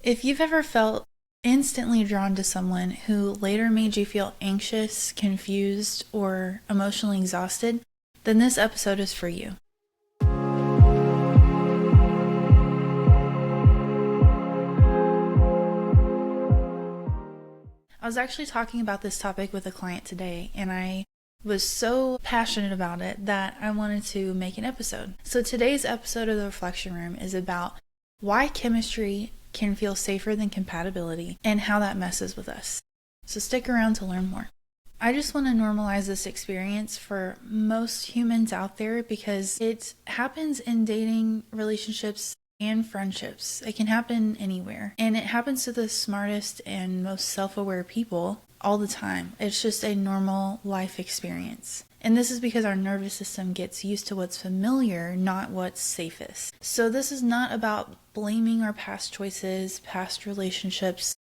If you've ever felt instantly drawn to someone who later made you feel anxious, confused, or emotionally exhausted, then this episode is for you. I was actually talking about this topic with a client today, and I was so passionate about it that I wanted to make an episode. So today's episode of the Reflection Room is about why chemistry can feel safer than compatibility and how that messes with us. So stick around to learn more. I just want to normalize this experience for most humans out there because it happens in dating, relationships, and friendships. It can happen anywhere. And it happens to the smartest and most self-aware people all the time. It's just a normal life experience. And this is because our nervous system gets used to what's familiar, not what's safest. So this is not about blaming our past choices, past relationships,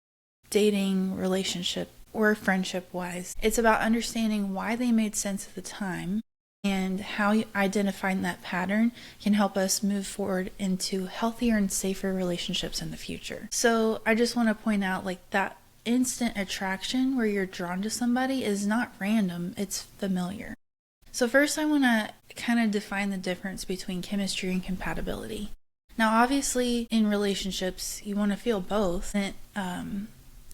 dating, relationship, or friendship-wise. It's about understanding why they made sense at the time and how identifying that pattern can help us move forward into healthier and safer relationships in the future. So I just want to point out that instant attraction where you're drawn to somebody is not random, it's familiar. So first I want to kind of define the difference between chemistry and compatibility. Now obviously in relationships you want to feel both, and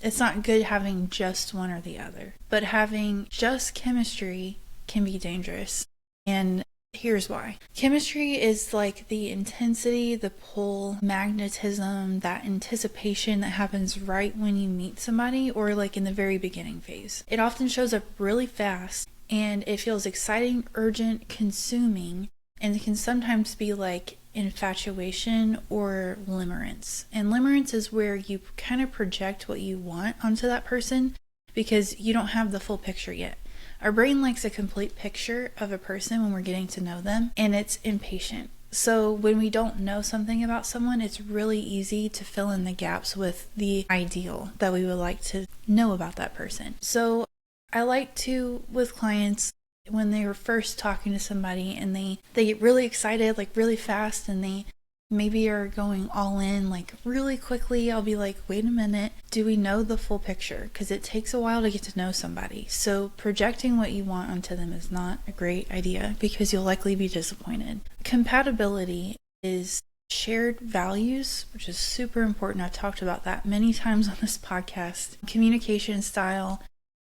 it's not good having just one or the other, but having just chemistry can be dangerous. And here's why. Chemistry is like the intensity, the pull, magnetism, that anticipation that happens right when you meet somebody or in the very beginning phase. It often shows up really fast and it feels exciting, urgent, consuming, and it can sometimes be like infatuation or limerence. And limerence is where you kind of project what you want onto that person because you don't have the full picture yet. Our brain likes a complete picture of a person when we're getting to know them, and it's impatient. So when we don't know something about someone, it's really easy to fill in the gaps with the ideal that we would like to know about that person. So I like to, with clients, when they were first talking to somebody and they get really excited, really fast, and they maybe are going all in really quickly, I'll be like, wait a minute, do we know the full picture? Because it takes a while to get to know somebody. So projecting what you want onto them is not a great idea because you'll likely be disappointed. Compatibility is shared values, which is super important. I've talked about that many times on this podcast. Communication style,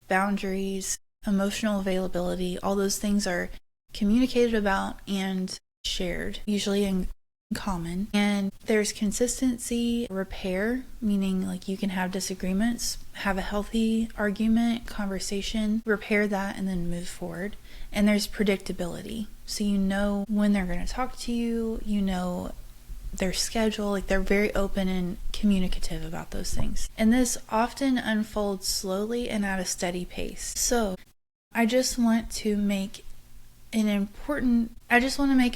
boundaries, emotional availability, all those things are communicated about and shared, usually in common. And there's consistency, repair, meaning you can have disagreements, have a healthy argument, conversation, repair that, and then move forward. And there's predictability. So you know when they're going to talk to you, you know their schedule, they're very open and communicative about those things. And this often unfolds slowly and at a steady pace. So I just want to make a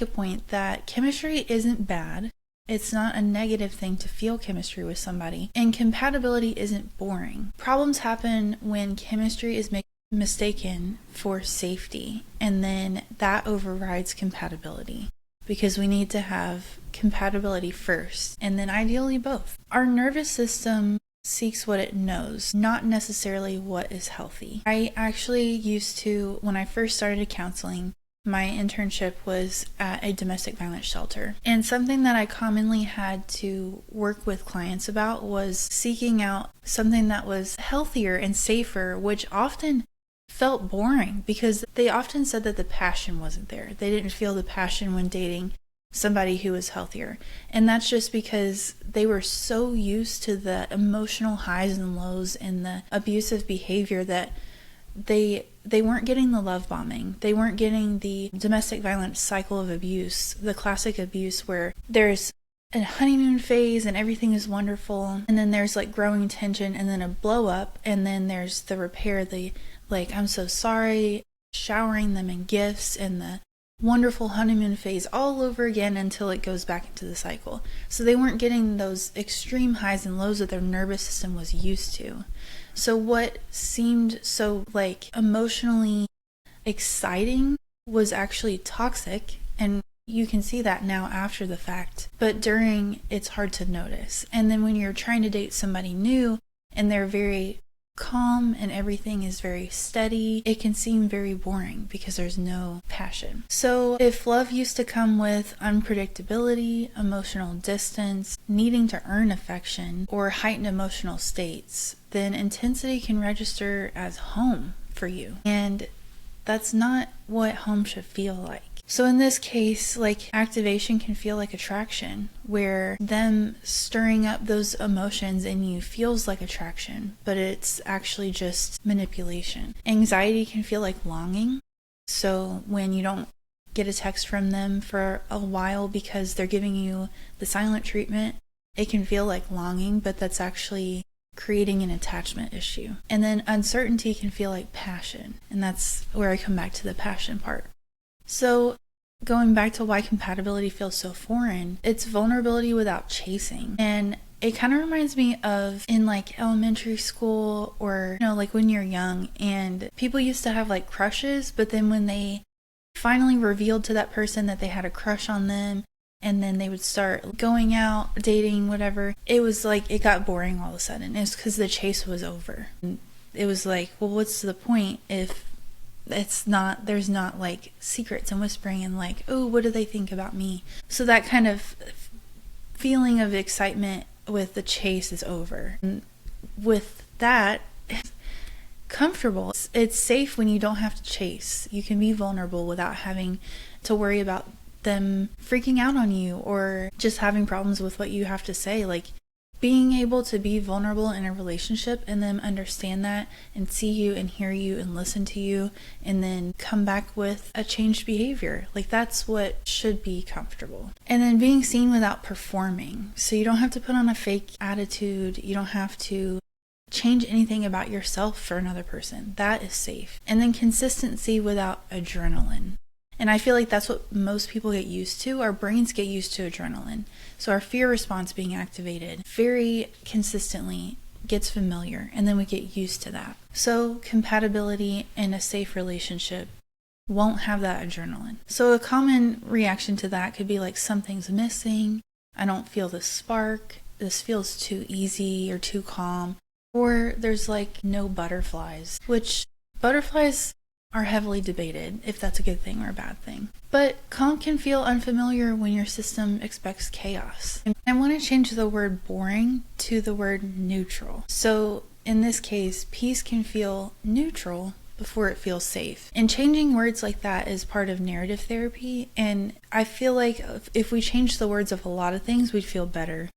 point that chemistry isn't bad. It's not a negative thing to feel chemistry with somebody. And compatibility isn't boring. Problems happen when chemistry is mistaken for safety, and then that overrides compatibility. Because we need to have compatibility first, and then ideally both. Our nervous system seeks what it knows, not necessarily what is healthy. I actually used to, when I first started counseling, my internship was at a domestic violence shelter. And something that I commonly had to work with clients about was seeking out something that was healthier and safer, which often felt boring because they often said that the passion wasn't there. They didn't feel the passion when dating somebody who was healthier. And that's just because they were so used to the emotional highs and lows and the abusive behavior that they weren't getting the love bombing. They weren't getting the domestic violence cycle of abuse, the classic abuse where there's a honeymoon phase and everything is wonderful, and then there's growing tension and then a blow up, and then there's the repair, the I'm so sorry, showering them in gifts, and the wonderful honeymoon phase all over again until it goes back into the cycle. So they weren't getting those extreme highs and lows that their nervous system was used to. So what seemed so emotionally exciting was actually toxic and you can see that now after the fact, but during, it's hard to notice. And then when you're trying to date somebody new and they're very calm and everything is very steady, it can seem very boring because there's no passion. So if love used to come with unpredictability, emotional distance, needing to earn affection, or heightened emotional states, then intensity can register as home for you. And that's not what home should feel like. So in this case, like, activation can feel like attraction, where them stirring up those emotions in you feels like attraction, but it's actually just manipulation. Anxiety can feel like longing. So when you don't get a text from them for a while because they're giving you the silent treatment, it can feel like longing, but that's actually creating an attachment issue. And then uncertainty can feel like passion, and that's where I come back to the passion part. So going back to why compatibility feels so foreign, it's vulnerability without chasing. And it kind of reminds me of in like elementary school, or, like when you're young and people used to have like crushes, but then when they finally revealed to that person that they had a crush on them, and then they would start going out, dating, whatever, it was like it got boring all of a sudden. It's because the chase was over. And it was like, well, what's the point if there's not like secrets and whispering and like, oh, what do they think about me? So that kind of feeling of excitement with the chase is over. And with that, it's comfortable. It's safe when you don't have to chase. You can be vulnerable without having to worry about them freaking out on you or just having problems with what you have to say. Like, being able to be vulnerable in a relationship and them understand that and see you and hear you and listen to you and then come back with a changed behavior. Like, that's what should be comfortable. And then being seen without performing. So you don't have to put on a fake attitude. You don't have to change anything about yourself for another person. That is safe. And then consistency without adrenaline. And I feel like that's what most people get used to. Our brains get used to adrenaline. So our fear response being activated very consistently gets familiar, and then we get used to that. So compatibility in a safe relationship won't have that adrenaline. So a common reaction to that could be like, something's missing. I don't feel the spark. This feels too easy or too calm. Or there's like no butterflies, which butterflies are heavily debated if that's a good thing or a bad thing. But calm can feel unfamiliar when your system expects chaos. And I want to change the word boring to the word neutral. So in this case, peace can feel neutral before it feels safe. And changing words like that is part of narrative therapy. And I feel like if we change the words of a lot of things, we'd feel better.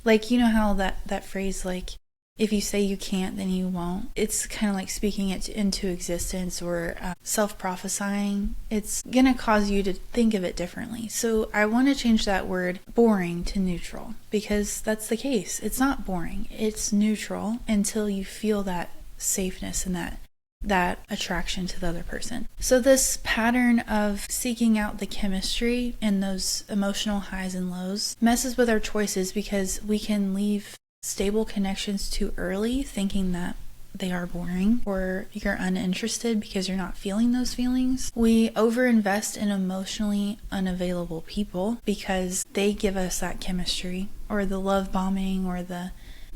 Like, you know how that phrase, like, if you say you can't, then you won't. It's kind of like speaking it into existence or self-prophesying. It's going to cause you to think of it differently. So I want to change that word boring to neutral, because that's the case. It's not boring. It's neutral until you feel that safeness and that attraction to the other person. So this pattern of seeking out the chemistry and those emotional highs and lows messes with our choices, because we can leave stable connections too early thinking that they are boring or you're uninterested because you're not feeling those feelings. We overinvest in emotionally unavailable people because they give us that chemistry, or the love bombing, or the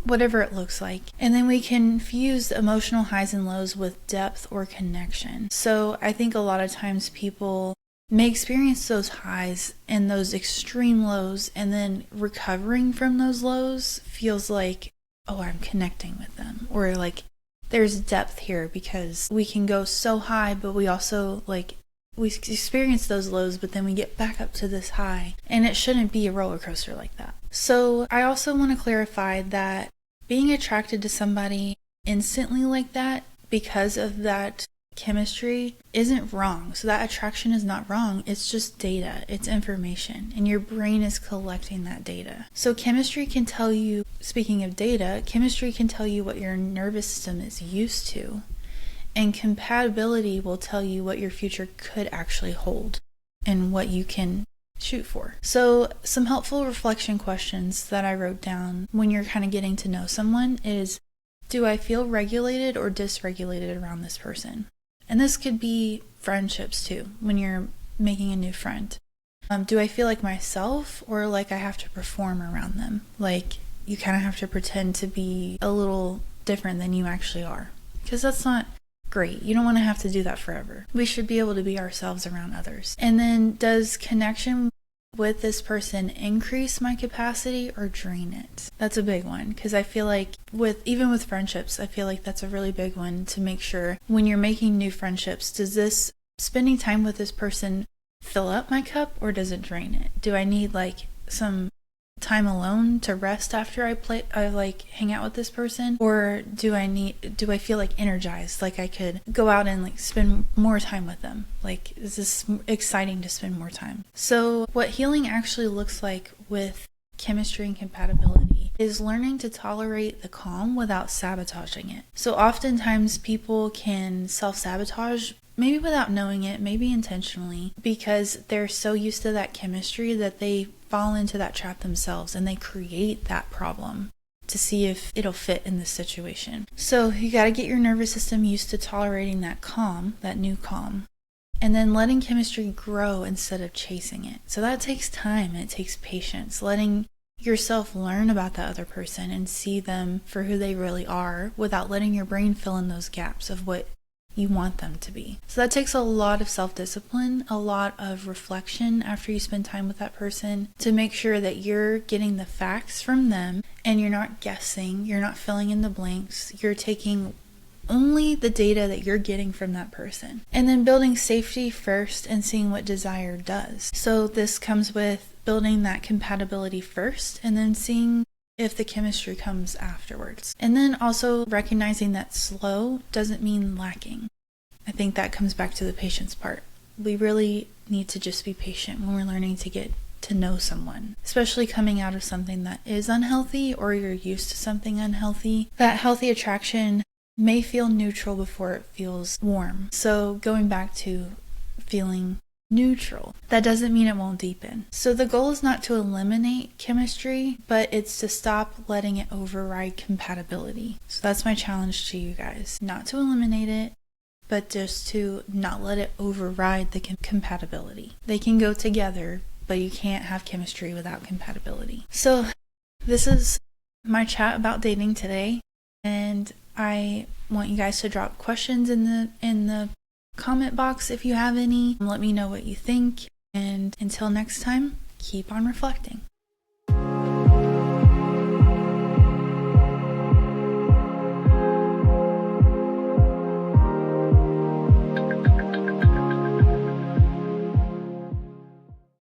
whatever it looks like. And then we confuse emotional highs and lows with depth or connection. So I think a lot of times people may experience those highs and those extreme lows, and then recovering from those lows feels like, oh, I'm connecting with them, or like there's depth here because we can go so high, but we also we experience those lows, but then we get back up to this high, and it shouldn't be a roller coaster like that. So I also want to clarify that being attracted to somebody instantly like that because of that chemistry isn't wrong. So that attraction is not wrong. It's just data. It's information, and your brain is collecting that data. So chemistry can tell you, speaking of data, chemistry can tell you what your nervous system is used to, and compatibility will tell you what your future could actually hold and what you can shoot for. So some helpful reflection questions that I wrote down when you're kind of getting to know someone is, do I feel regulated or dysregulated around this person? And this could be friendships too, when you're making a new friend. Do I feel like myself, or like I have to perform around them? Like you kind of have to pretend to be a little different than you actually are, because that's not great. You don't want to have to do that forever. We should be able to be ourselves around others. And then, does connection with this person increase my capacity or drain it? That's a big one, because I feel like even with friendships, I feel like that's a really big one to make sure when you're making new friendships. Does this spending time with this person fill up my cup, or does it drain it? Do I need like some time alone to rest after I like hang out with this person, or do I feel like energized, like I could go out and like spend more time with them? Like, is this exciting to spend more time? So what healing actually looks like with chemistry and compatibility is learning to tolerate the calm without sabotaging it. So oftentimes people can self-sabotage, maybe without knowing it, maybe intentionally, because they're so used to that chemistry that they fall into that trap themselves, and they create that problem to see if it'll fit in this situation. So you got to get your nervous system used to tolerating that calm, that new calm, and then letting chemistry grow instead of chasing it. So that takes time and it takes patience, letting yourself learn about the other person and see them for who they really are without letting your brain fill in those gaps of what you want them to be. So that takes a lot of self-discipline, a lot of reflection after you spend time with that person, to make sure that you're getting the facts from them and you're not guessing, you're not filling in the blanks, you're taking only the data that you're getting from that person. And then building safety first and seeing what desire does. So this comes with building that compatibility first and then seeing if the chemistry comes afterwards. And then also recognizing that slow doesn't mean lacking. I think that comes back to the patience part. We really need to just be patient when we're learning to get to know someone, especially coming out of something that is unhealthy, or you're used to something unhealthy. That healthy attraction may feel neutral before it feels warm. So going back to feeling neutral, that doesn't mean it won't deepen. So the goal is not to eliminate chemistry, but it's to stop letting it override compatibility. So that's my challenge to you guys. Not to eliminate it, but just to not let it override the compatibility. They can go together, but you can't have chemistry without compatibility. So this is my chat about dating today, and I want you guys to drop questions in the comment box if you have any. Let me know what you think, and until next time, keep on reflecting.